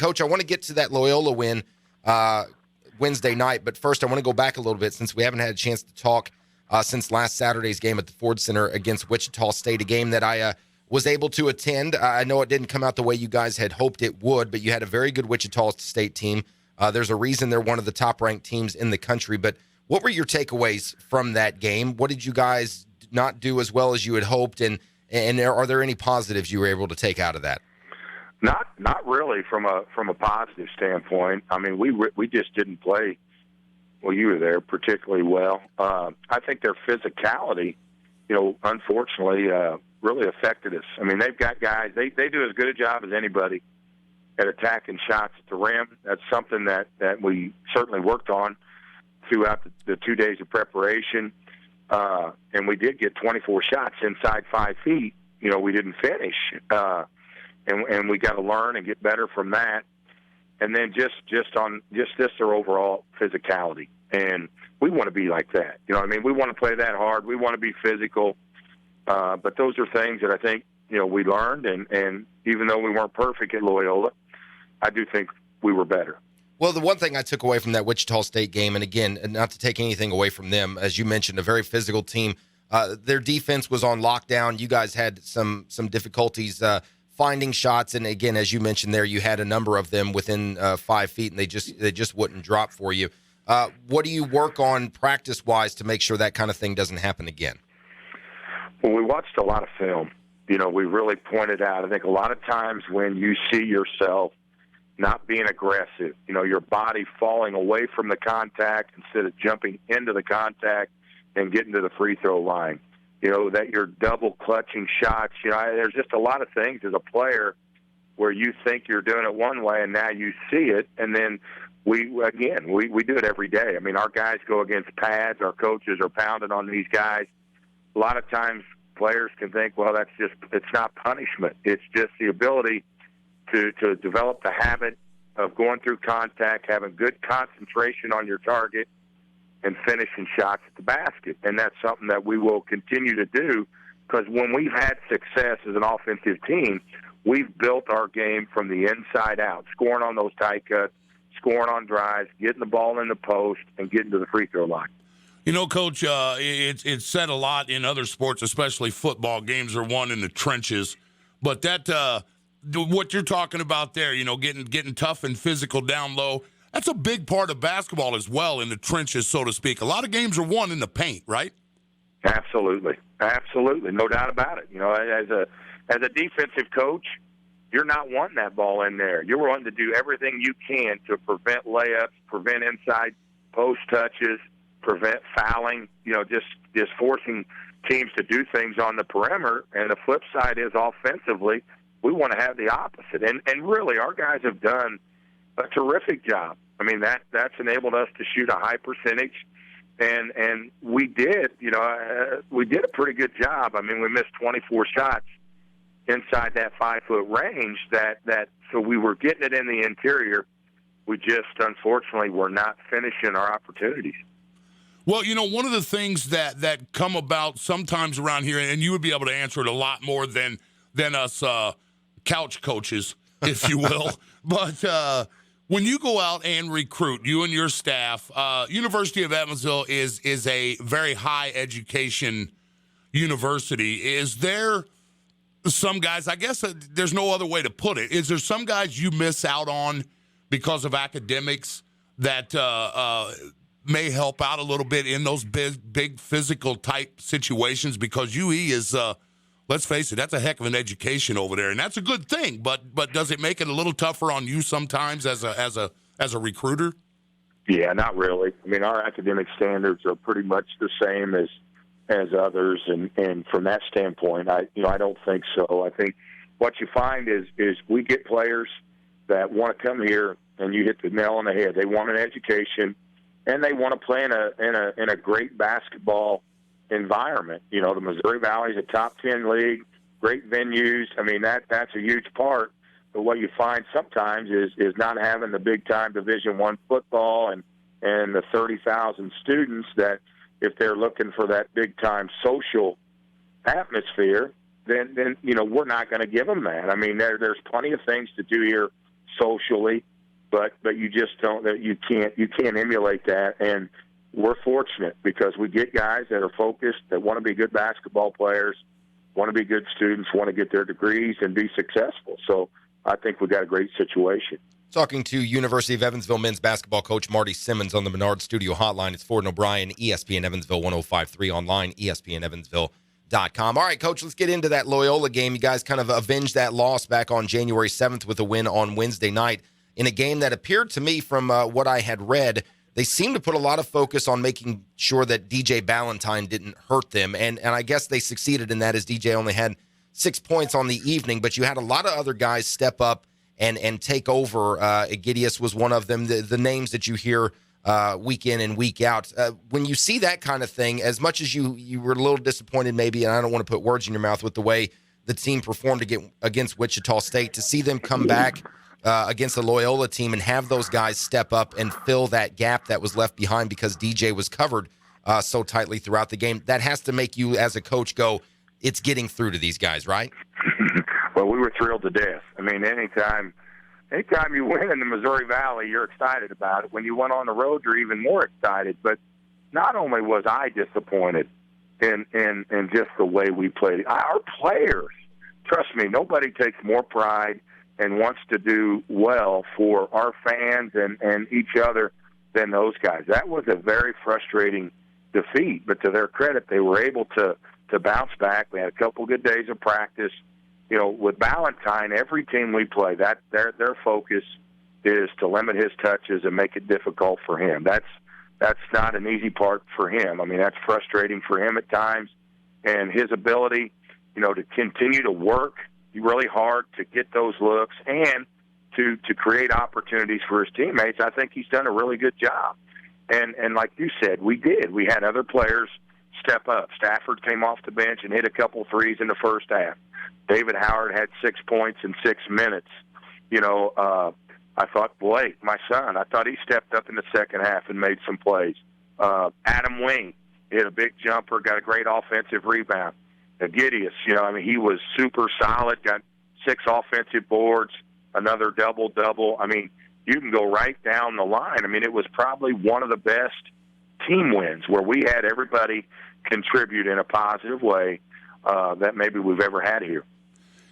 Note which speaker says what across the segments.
Speaker 1: Coach, I want to get to that Loyola win Wednesday night, but first I want to go back a little bit since we haven't had a chance to talk since last Saturday's game at the Ford Center against Wichita State, a game that I was able to attend. I know it didn't come out the way you guys had hoped it would, but you had a very good Wichita State team. There's a reason they're one of the top-ranked teams in the country, but what were your takeaways from that game? What did you guys not do as well as you had hoped, and are there any positives you were able to take out of that?
Speaker 2: Not really from a positive standpoint. I mean, we just didn't play. Well, you were there particularly well. I think their physicality, unfortunately, really affected us. I mean, they've got guys. They do as good a job as anybody at attacking shots at the rim. That's something that we certainly worked on throughout the 2 days of preparation. And we did get 24 shots inside 5 feet. We didn't finish. And we got to learn and get better from that. And then just their overall physicality. And we want to be like that. We want to play that hard. We want to be physical. But those are things that I think, we learned. And even though we weren't perfect at Loyola, I do think we were better.
Speaker 1: Well, the one thing I took away from that Wichita State game, and again, not to take anything away from them, as you mentioned, a very physical team. Their defense was on lockdown. You guys had some difficulties finding shots, and again, as you mentioned there, you had a number of them within 5 feet, and they just wouldn't drop for you. What do you work on practice-wise to make sure that kind of thing doesn't happen again?
Speaker 2: Well, we watched a lot of film. We really pointed out, I think a lot of times when you see yourself not being aggressive, your body falling away from the contact instead of jumping into the contact and getting to the free throw line, that you're double clutching shots. There's just a lot of things as a player where you think you're doing it one way and now you see it. And then we do it every day. I mean, our guys go against pads. Our coaches are pounding on these guys. A lot of times players can think, well, it's not punishment. It's just the ability to develop the habit of going through contact, having good concentration on your target, and finishing shots at the basket. And that's something that we will continue to do, because when we've had success as an offensive team, we've built our game from the inside out, scoring on those tight cuts, scoring on drives, getting the ball in the post, and getting to the free throw line.
Speaker 3: Coach, it's said a lot in other sports, especially football. Games are won in the trenches. But that what you're talking about there, getting tough and physical down low, that's a big part of basketball as well, in the trenches, so to speak. A lot of games are won in the paint, right?
Speaker 2: Absolutely. No doubt about it. As a defensive coach, you're not wanting that ball in there. You're wanting to do everything you can to prevent layups, prevent inside post touches, prevent fouling, just forcing teams to do things on the perimeter. And the flip side is offensively, we want to have the opposite. And really, our guys have done a terrific job. I mean, that's enabled us to shoot a high percentage. And we did, we did a pretty good job. I mean, we missed 24 shots inside that 5-foot range so we were getting it in the interior. We just, unfortunately, were not finishing our opportunities.
Speaker 3: Well, one of the things that come about sometimes around here, and you would be able to answer it a lot more than us couch coaches, if you will, but when you go out and recruit, you and your staff, University of Evansville is a very high education university. Is there some guys, I guess there's no other way to put it, is there some guys you miss out on because of academics that may help out a little bit in those big physical type situations? Because UE is, let's face it, that's a heck of an education over there, and that's a good thing. But does it make it a little tougher on you sometimes as a recruiter?
Speaker 2: Yeah, not really. I mean, our academic standards are pretty much the same as others, and from that standpoint, I don't think so. I think what you find is we get players that want to come here, and you hit the nail on the head. They want an education, and they want to play in a great basketball environment. The Missouri Valley is a top 10 league, great venues. I mean, that's a huge part. But what you find sometimes is not having the big time Division I football and the 30,000 students that, if they're looking for that big time social atmosphere, then we're not going to give them that. I mean, there's plenty of things to do here socially, but you just don't. You can't emulate that. And we're fortunate because we get guys that are focused, that want to be good basketball players, want to be good students, want to get their degrees and be successful. So I think we got a great situation.
Speaker 1: Talking to University of Evansville men's basketball coach Marty Simmons on the Menard Studio Hotline. It's Ford and O'Brien, ESPN Evansville 1053 online, ESPNEvansville.com. All right, Coach, let's get into that Loyola game. You guys kind of avenged that loss back on January 7th with a win on Wednesday night in a game that appeared to me from what I had read, they seemed to put a lot of focus on making sure that DJ Ballantyne didn't hurt them, and I guess they succeeded in that as DJ only had 6 points on the evening, but you had a lot of other guys step up and take over. Egidius was one of them. The names that you hear week in and week out. When you see that kind of thing, as much as you were a little disappointed maybe, and I don't want to put words in your mouth with the way the team performed against Wichita State, to see them come back against the Loyola team and have those guys step up and fill that gap that was left behind because DJ was covered so tightly throughout the game, that has to make you as a coach go, it's getting through to these guys, right?
Speaker 2: Well, we were thrilled to death. I mean, anytime you win in the Missouri Valley, you're excited about it. When you went on the road, you're even more excited. But not only was I disappointed in just the way we played, our players, trust me, nobody takes more pride and wants to do well for our fans and each other than those guys. That was a very frustrating defeat, but to their credit, they were able to bounce back. We had a couple good days of practice. You know, with Ballantyne, every team we play, that their focus is to limit his touches and make it difficult for him. That's not an easy part for him. I mean, that's frustrating for him at times. And his ability, you know, to continue to work really hard to get those looks and to create opportunities for his teammates, I think he's done a really good job. And like you said, we did. We had other players step up. Stafford came off the bench and hit a couple threes in the first half. David Howard had 6 points in 6 minutes. You know, I thought Blake, my son, I thought he stepped up in the second half and made some plays. Adam Wing hit a big jumper, got a great offensive rebound. Egidius, you know, I mean, he was super solid, got 6 offensive boards, another double-double. I mean, you can go right down the line. I mean, it was probably one of the best team wins where we had everybody contribute in a positive way that maybe we've ever had here.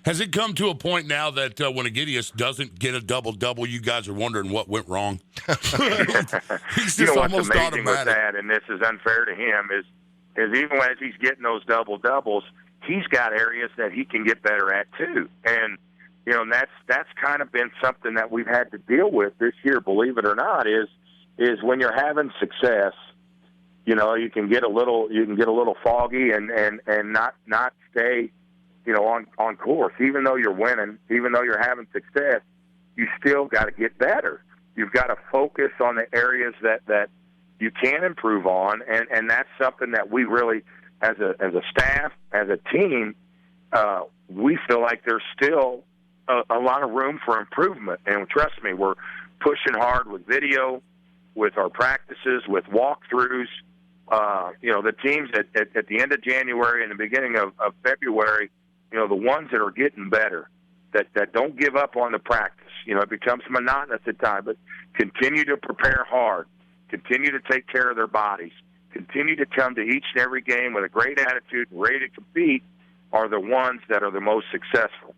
Speaker 3: Has it come to a point now that when Egidius doesn't get a double-double, you guys are wondering what went wrong? He's just
Speaker 2: you know what's
Speaker 3: almost
Speaker 2: amazing
Speaker 3: automatic.
Speaker 2: with that, and this is unfair to him, is even as he's getting those double-doubles, he's got areas that he can get better at too. And, you know, that's kind of been something that we've had to deal with this year, believe it or not, is when you're having success, you know, you can get a little foggy and not stay, you know, on course. Even though you're winning, even though you're having success, you still got to get better. You've got to focus on the areas that you can improve on, and that's something that we really, as a staff, as a team, we feel like there's still a lot of room for improvement. And trust me, we're pushing hard with video, with our practices, with walkthroughs. You know, the teams at the end of January and the beginning of February, you know, the ones that are getting better, that don't give up on the practice. You know, it becomes monotonous at times, but continue to prepare hard, continue to take care of their bodies, continue to come to each and every game with a great attitude and ready to compete, are the ones that are the most successful.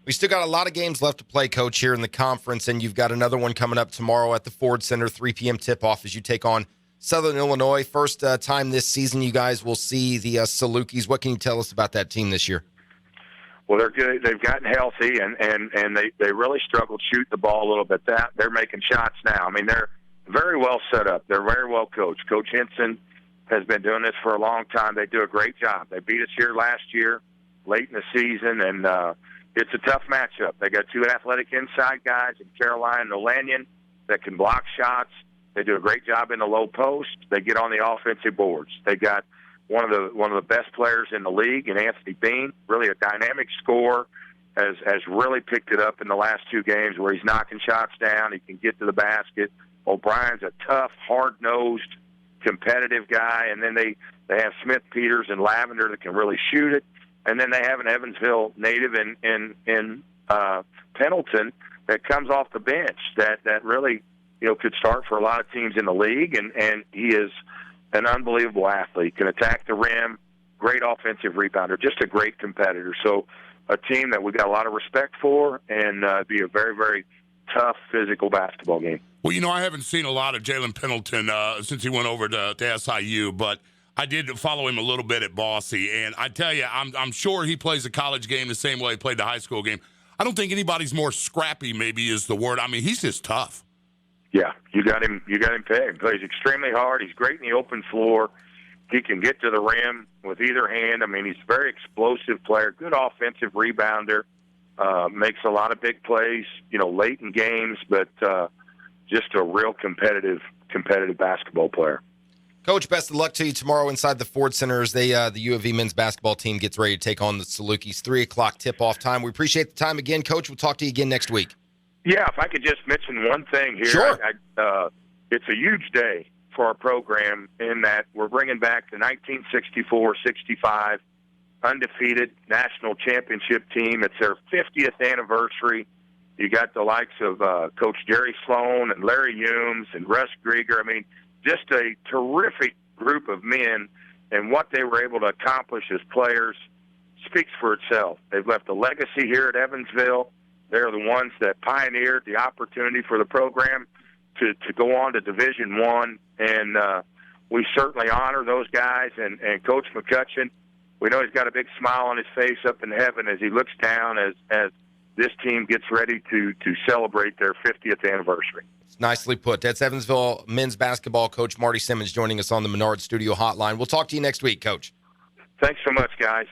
Speaker 1: We still got a lot of games left to play, Coach, here in the conference, and you've got another one coming up tomorrow at the Ford Center, 3 p.m. tip-off as you take on Southern Illinois. First time this season you guys will see the Salukis. What can you tell us about that team this year?
Speaker 2: Well, they're good. They've gotten healthy, and they really struggled shooting the ball a little bit. They're making shots now. I mean, they're very well set up. They're very well coached. Coach Henson has been doing this for a long time. They do a great job. They beat us here last year, late in the season, and it's a tough matchup. They got 2 athletic inside guys in Caroline and O'Lanion that can block shots. They do a great job in the low post. They get on the offensive boards. They got one of the best players in the league, and Anthony Bean, really a dynamic scorer, has really picked it up in the last 2 games where he's knocking shots down. He can get to the basket. O'Brien's a tough, hard-nosed, competitive guy, and then they have Smith, Peters, and Lavender that can really shoot it. And then they have an Evansville native in Pendleton that comes off the bench that really, could start for a lot of teams in the league, and he is an unbelievable athlete, can attack the rim, great offensive rebounder, just a great competitor. So a team that we've got a lot of respect for, and be a very, very tough physical basketball game.
Speaker 3: Well, I haven't seen a lot of Jalen Pendleton since he went over to SIU, but I did follow him a little bit at Boise, and I tell you, I'm sure he plays a college game the same way he played the high school game. I don't think anybody's more scrappy, maybe is the word. I mean, he's just tough.
Speaker 2: Yeah, you got him pegged. He plays extremely hard. He's great in the open floor. He can get to the rim with either hand. I mean, he's a very explosive player, good offensive rebounder, makes a lot of big plays, late in games, but just a real competitive basketball player.
Speaker 1: Coach, best of luck to you tomorrow inside the Ford Center as the U of E men's basketball team gets ready to take on the Salukis. 3 o'clock tip-off time. We appreciate the time again, Coach. We'll talk to you again next week. Yeah,
Speaker 2: if I could just mention one thing here.
Speaker 1: Sure.
Speaker 2: It's a huge day for our program in that we're bringing back the 1964-65 undefeated national championship team. It's their 50th anniversary. You got the likes of Coach Jerry Sloan and Larry Humes and Russ Grieger. I mean, just a terrific group of men, and what they were able to accomplish as players speaks for itself. They've left a legacy here at Evansville. They're the ones that pioneered the opportunity for the program to go on to Division I, and we certainly honor those guys. And Coach McCutcheon, we know he's got a big smile on his face up in heaven as he looks down as this team gets ready to celebrate their 50th anniversary.
Speaker 1: It's nicely put. That's Evansville men's basketball coach Marty Simmons joining us on the Menard Studio Hotline. We'll talk to you next week, Coach.
Speaker 2: Thanks so much, guys.